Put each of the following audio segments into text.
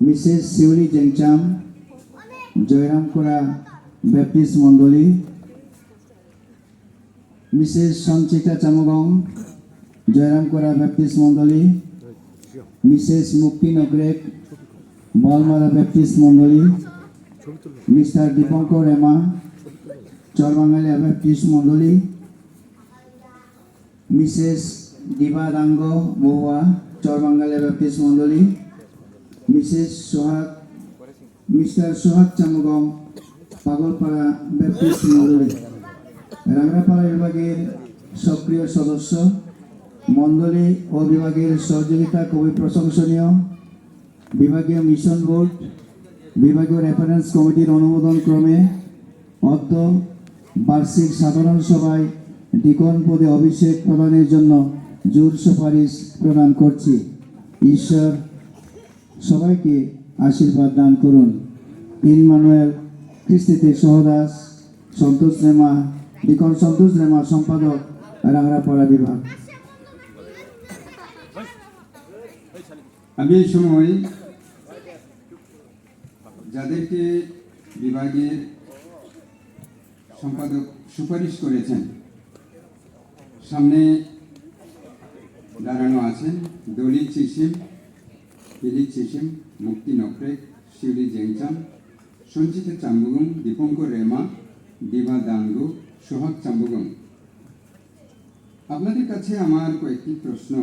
Mrs শিউলি জেংচাম, জয়রামকোড়া Baptist মণ্ডলী, Mrs Sanchita চামগং, জয়রামকোড়া Baptist মণ্ডলী, Mrs মুক্তি নগরেক, বলমারা ব্যাপটিস্ট মণ্ডলী, মিস্টার দীপঙ্কর রেমা, চরবাঙ্গালিয়া ব্যাপটিস্ট মণ্ডলী, মিসেস দিবা দাঙ্গ মহুয়া, চরবাঙ্গালিয়া ব্যাপটিস্ট মণ্ডলী, মিস্টার সোহাগ চামগং, পাগলপাড়া ব্যাপটিস্ট মণ্ডলী। রাংরাপাড়া বিভাগের সক্রিয় সদস্য মণ্ডলী ও বিভাগের সহযোগিতা খুবই প্রশংসনীয়। বিভাগীয় মিশন বোর্ড, বিভাগীয় রেফারেন্স কমিটির অনুমোদন ক্রমে অদ্য বার্ষিক সাধারণ সভায় ডিকন পদে অভিষেক প্রদানের জন্য জোর সুপারিশ প্রদান করছি। ঈশ্বর সবাইকে আশীর্বাদ দান করুন। ইনমানুয়েল খ্রিস্টিতে সহদাস, সন্তোষ রেমা, ডিকন সন্তোষ রেমা, সম্পাদক, রাংরাপাড়া বিভাগ। আমি এই সময় যাদেরকে বিভাগের সম্পাদক সুপারিশ করেছেন সামনে দাঁড়ানো আছেন দলিল চিসিম, পিলিক চিসিম, মুক্তি নকরেক, শিউলি জেংচাম, সঞ্চিতা চাম্বুগং, দীপঙ্কর রেমা, দিবা দাঙ্গু, সোহাগ চাম্বুগং। আপনাদের কাছে আমার কয়েকটি প্রশ্ন।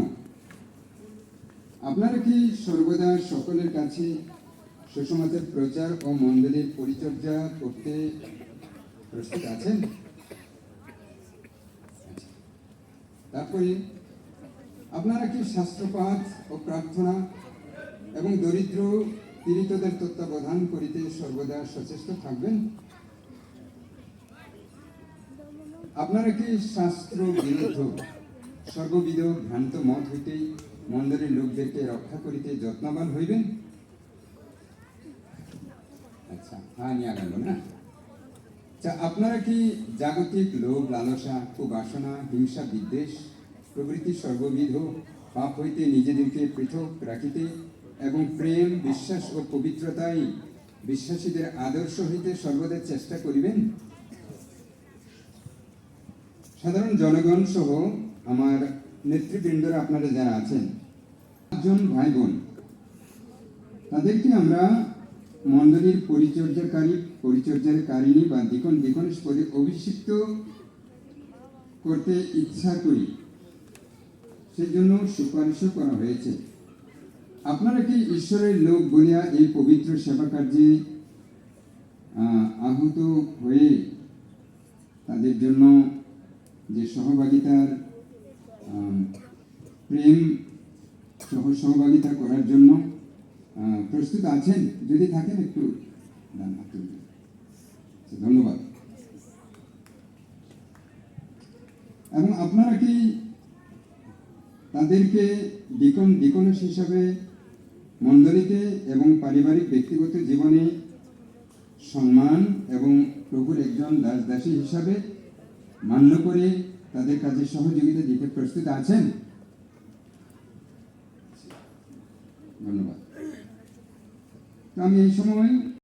আপনারা কি সর্বদা সকলের কাছে সুসমাজের প্রচার ও মণ্ডলীর পরিচর্যা করতে প্রস্তুত আছেন? তারপরে আপনারা কি শাস্ত্রপাঠ ও প্রার্থনা এবং দরিদ্র পীড়িতদের তত্ত্বাবধান করিতে সর্বদা সচেষ্ট থাকবেন? আপনারা কি শাস্ত্র বিরুদ্ধ সর্ববিধ ভ্রান্ত মত হইতে মণ্ডলীর লোকদেরকে রক্ষা করিতে যত্নবান হইবেন? আচ্ছা, হ্যাঁ নিয়ে গেল না। আচ্ছা, আপনারা কি জাগতিক লোভ, লালসা, কুবাসনা, হিংসা, বিদ্বেষ প্রভৃতি সর্ববিধ পাপ হইতে নিজেদেরকে পৃথক রাখিতে এবং প্রেম, বিশ্বাস ও পবিত্রতাই বিশ্বাসীদের আদর্শ হইতে সর্বদা চেষ্টা করিবেন? সাধারণ জনগণ সহ আমার নেতৃবৃন্দরা আপনারা যারা আছেন, 5 ভাই বোন, তাদেরকে আমরা মণ্ডলীর পরিচর্যাকারিণী বা ডিকনেস পদে অভিষিক্ত করতে ইচ্ছা করি, সেই জন্য সুপারিশও করা হয়েছে। আপনারা কি ঈশ্বরের লোক বলিয়া এই পবিত্র সেবা কার্যে আহত হয়ে তাদের জন্য যে সহভাগিতার প্রেম সহভাগিতা করার জন্য প্রস্তুত আছেন? যদি থাকেন একটু ধন্যবাদ। এবং আপনারা কি তাদেরকে ডিকনেস হিসাবে মণ্ডলীতে এবং পারিবারিক ব্যক্তিগত জীবনে সম্মান এবং প্রভুর একজন দাসী হিসাবে মান্য করে তাদের কাজে সহযোগিতা দিতে প্রস্তুত আছেন? ধন্যবাদ। আমি এই সময়